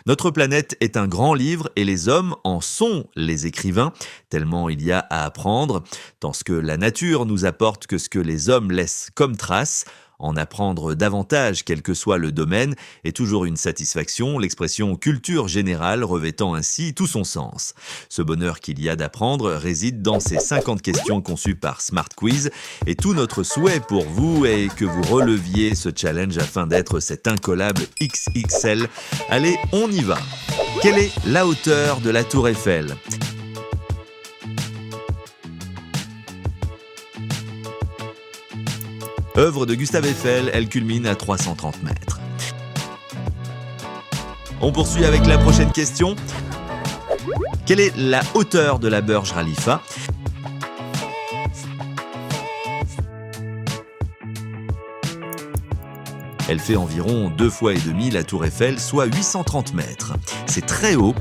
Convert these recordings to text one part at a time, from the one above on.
Notre planète est un grand livre et les hommes en sont les écrivains, tellement il y a à apprendre, tant ce que la nature nous apporte que ce que les hommes laissent comme trace. En apprendre davantage, quel que soit le domaine, est toujours une satisfaction, l'expression culture générale revêtant ainsi tout son sens. Ce bonheur qu'il y a d'apprendre réside dans ces 50 questions conçues par Smart Quiz, et tout notre souhait pour vous est que vous releviez ce challenge afin d'être cet incollable XXL. Allez, on y va. Quelle est la hauteur de la Tour Eiffel ? Œuvre de Gustave Eiffel, elle culmine à 330 mètres. On poursuit avec la prochaine question. Quelle est la hauteur de la Burj Khalifa ? Elle fait environ 2 fois et demi la Tour Eiffel, soit 830 mètres. C'est très haut.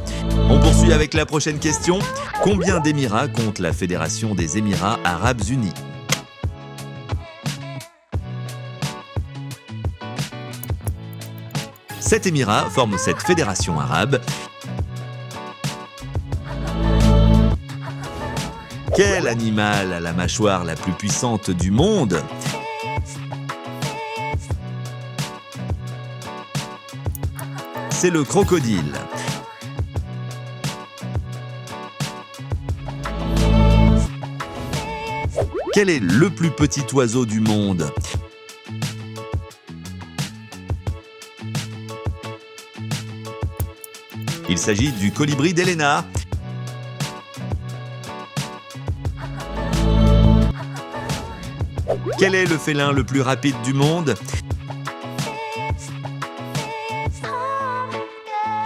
On poursuit avec la prochaine question. Combien d'émirats compte la Fédération des Émirats Arabes Unis ? 7 émirats forment cette fédération arabe. Quel animal a la mâchoire la plus puissante du monde ? C'est le crocodile. Quel est le plus petit oiseau du monde ? Il s'agit du colibri d'Helena. Quel est le félin le plus rapide du monde ?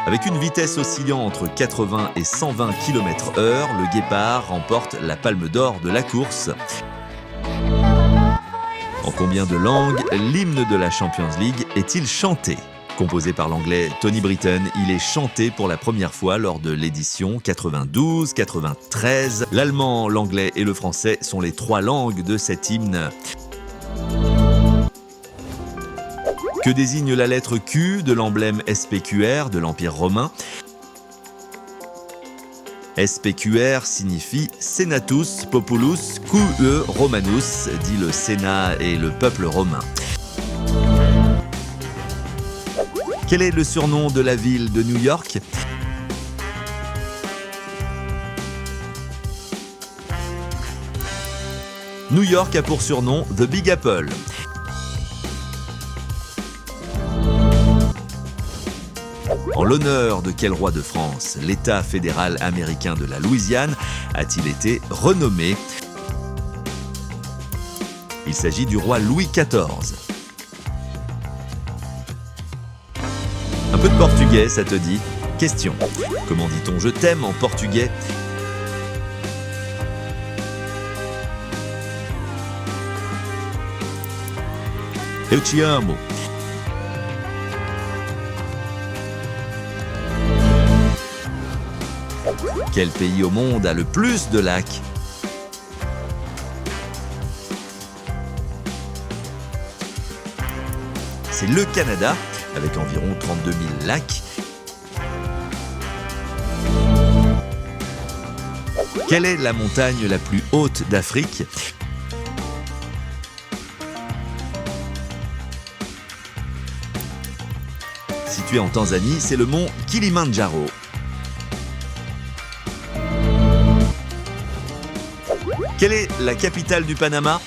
Avec une vitesse oscillant entre 80 et 120 km/h, le guépard remporte la palme d'or de la course. En combien de langues l'hymne de la Champions League est-il chanté ? Composé par l'anglais Tony Britton, il est chanté pour la première fois lors de l'édition 92-93. L'allemand, l'anglais et le français sont les 3 langues de cet hymne. Que désigne la lettre Q de l'emblème SPQR de l'Empire romain ? SPQR signifie Senatus Populus QE Romanus, dit le Sénat et le peuple romain. Quel est le surnom de la ville de New York ? New York a pour surnom The Big Apple. En l'honneur de quel roi de France l'État fédéral américain de la Louisiane a-t-il été renommé ? Il s'agit du roi Louis XIV. Un peu de portugais, ça te dit ? Question. Comment dit-on « je t'aime » en portugais ? Eu te amo. Quel pays au monde a le plus de lacs ? C'est le Canada, avec environ 32 000 lacs. Quelle est la montagne la plus haute d'Afrique ? Situé en Tanzanie, c'est le mont Kilimandjaro. Quelle est la capitale du Panama ?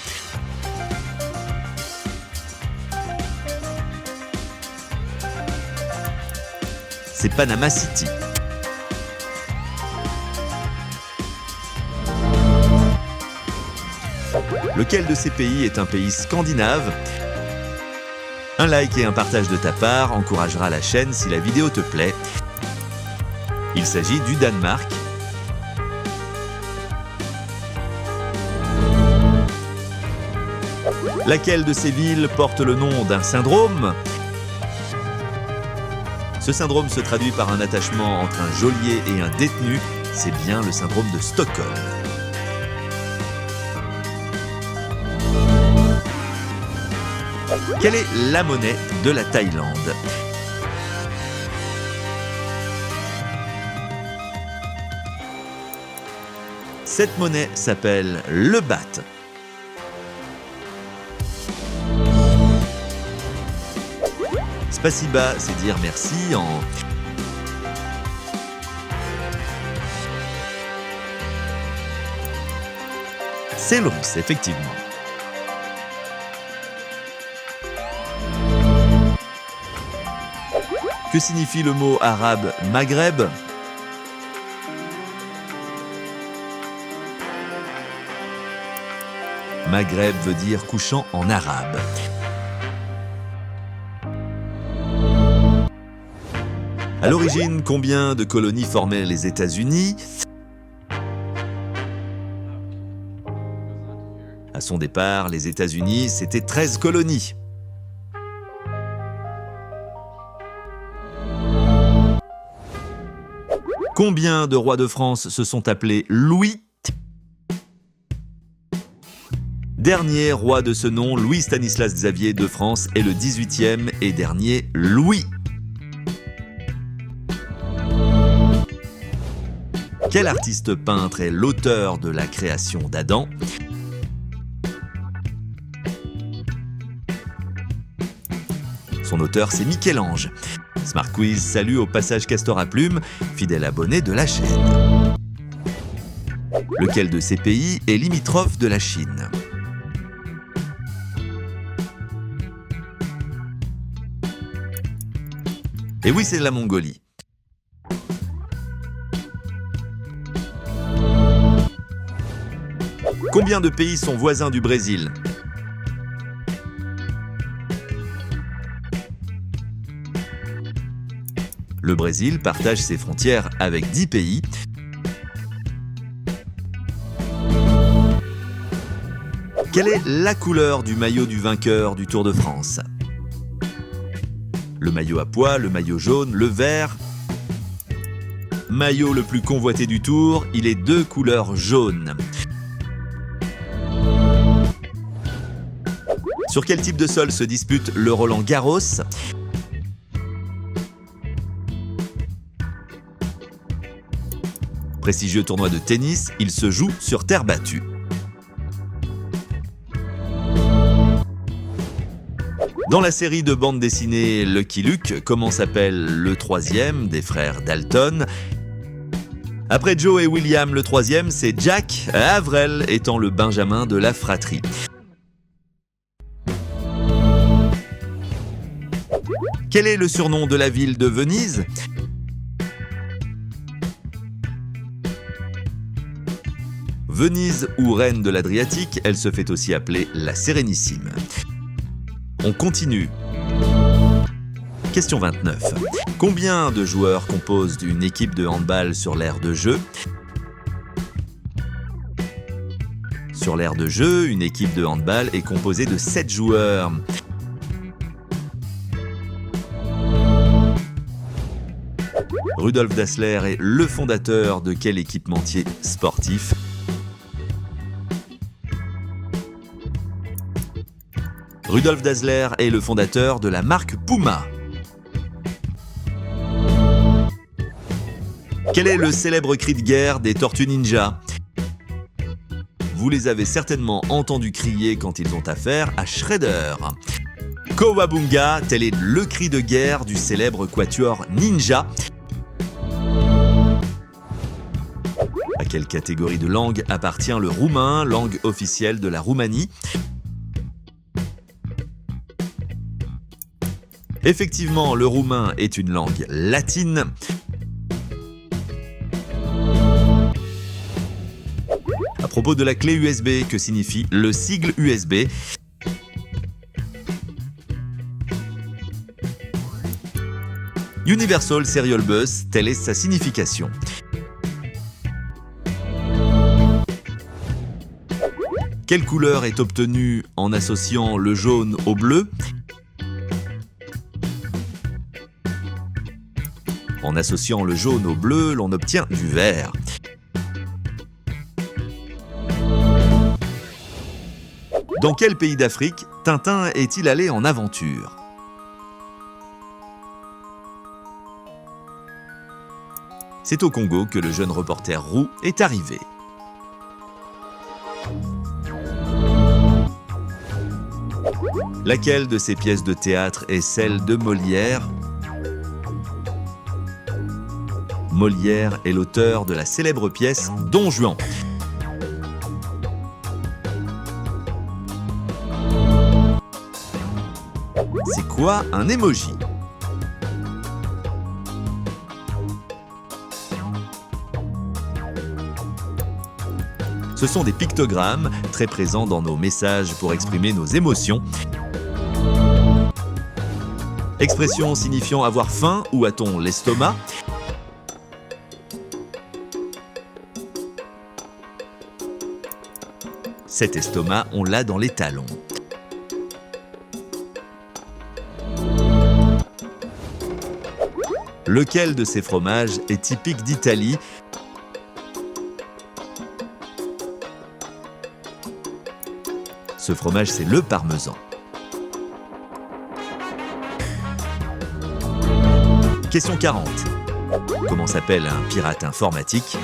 C'est Panama City. Lequel de ces pays est un pays scandinave ? Un like et un partage de ta part encouragera la chaîne si la vidéo te plaît. Il s'agit du Danemark. Laquelle de ces villes porte le nom d'un syndrome ? Ce syndrome se traduit par un attachement entre un geôlier et un détenu. C'est bien le syndrome de Stockholm. Quelle est la monnaie de la Thaïlande ? Cette monnaie s'appelle le baht. Spasiba, c'est dire merci en... C'est le russe, effectivement. Que signifie le mot arabe Maghreb? Maghreb veut dire couchant en arabe. À l'origine, combien de colonies formaient les États-Unis? À son départ, les États-Unis, c'était 13 colonies. Combien de rois de France se sont appelés Louis? Dernier roi de ce nom, Louis Stanislas Xavier de France est le 18e et dernier Louis. Quel artiste peintre est l'auteur de la création d'Adam? Son auteur, c'est Michel-Ange. Smart Quiz salue au passage Castor à Plume, fidèle abonné de la chaîne. Lequel de ces pays est limitrophe de la Chine? Et oui, c'est la Mongolie. Combien de pays sont voisins du Brésil? Le Brésil partage ses frontières avec 10 pays. Quelle est la couleur du maillot du vainqueur du Tour de France? Le maillot à pois, le maillot jaune, le vert. Maillot le plus convoité du Tour, il est de couleur jaune. Sur quel type de sol se dispute le Roland-Garros? Prestigieux tournoi de tennis, il se joue sur terre battue. Dans la série de bande dessinée Lucky Luke, comment s'appelle le troisième des frères Dalton? Après Joe et William, le troisième, c'est Jack, Avril étant le benjamin de la fratrie. Quel est le surnom de la ville de Venise? Venise ou reine de l'Adriatique, elle se fait aussi appeler la Sérénissime. On continue. Question 29. Combien de joueurs composent une équipe de handball sur l'aire de jeu? Sur l'aire de jeu, une équipe de handball est composée de 7 joueurs. Rudolf Dassler est le fondateur de quel équipementier sportif? Rudolf Dassler est le fondateur de la marque Puma. Quel est le célèbre cri de guerre des Tortues Ninja? Vous les avez certainement entendus crier quand ils ont affaire à Shredder. Kowabunga, tel est le cri de guerre du célèbre quatuor Ninja. À quelle catégorie de langue appartient le roumain, langue officielle de la Roumanie? Effectivement, le roumain est une langue latine. À propos de la clé USB, que signifie le sigle USB? Universal Serial Bus, telle est sa signification. Quelle couleur est obtenue en associant le jaune au bleu? En associant le jaune au bleu, l'on obtient du vert. Dans quel pays d'Afrique Tintin est-il allé en aventure? C'est au Congo que le jeune reporter Roux est arrivé. Laquelle de ces pièces de théâtre est celle de Molière? Molière est l'auteur de la célèbre pièce Don Juan. C'est quoi un emoji? Ce sont des pictogrammes très présents dans nos messages pour exprimer nos émotions. Expression signifiant avoir faim ou a-t-on l'estomac? Cet estomac, on l'a dans les talons. Lequel de ces fromages est typique d'Italie? Ce fromage, c'est le parmesan. Question 40. Comment s'appelle un pirate informatique?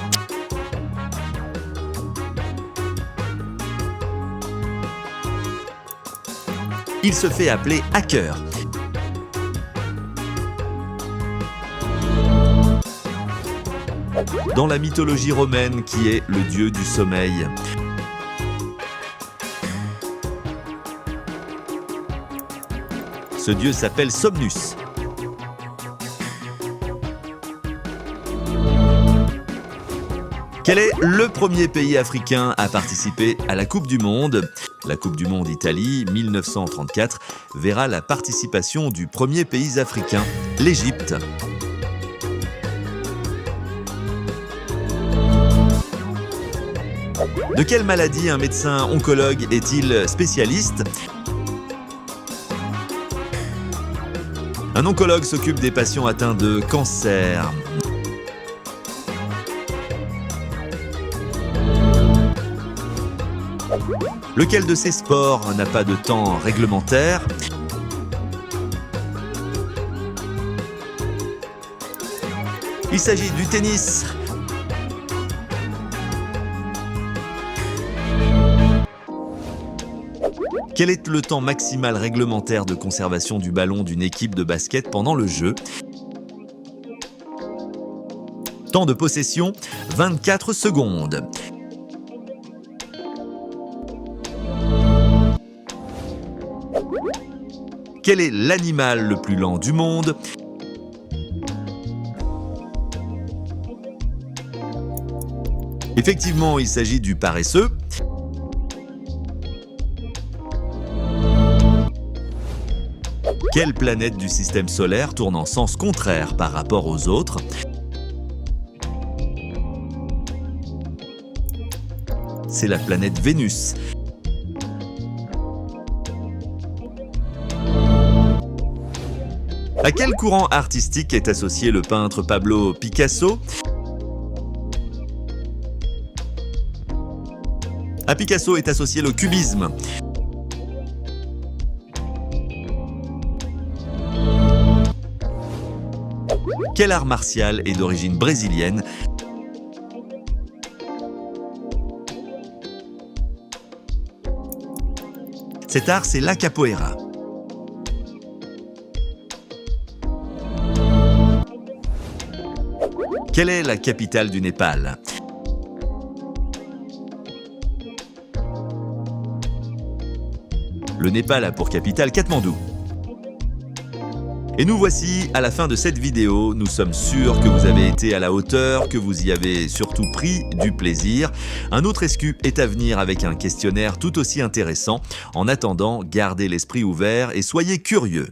Il se fait appeler hacker. Dans la mythologie romaine, qui est le dieu du sommeil? Ce dieu s'appelle Somnus. Quel est le premier pays africain à participer à la Coupe du Monde? La Coupe du Monde Italie 1934 verra la participation du premier pays africain, l'Égypte. De quelle maladie un médecin oncologue est-il spécialiste? Un oncologue s'occupe des patients atteints de cancer. Lequel de ces sports n'a pas de temps réglementaire? Il s'agit du tennis. Quel est le temps maximal réglementaire de conservation du ballon d'une équipe de basket pendant le jeu? Temps de possession, 24 secondes. Quel est l'animal le plus lent du monde? Effectivement, il s'agit du paresseux. Quelle planète du système solaire tourne en sens contraire par rapport aux autres? C'est la planète Vénus. À quel courant artistique est associé le peintre Pablo Picasso? À Picasso est associé le cubisme. Quel art martial est d'origine brésilienne? Cet art, c'est la capoeira. Quelle est la capitale du Népal? Le Népal a pour capitale Katmandou. Et nous voici à la fin de cette vidéo. Nous sommes sûrs que vous avez été à la hauteur, que vous y avez surtout pris du plaisir. Un autre SQ est à venir avec un questionnaire tout aussi intéressant. En attendant, gardez l'esprit ouvert et soyez curieux.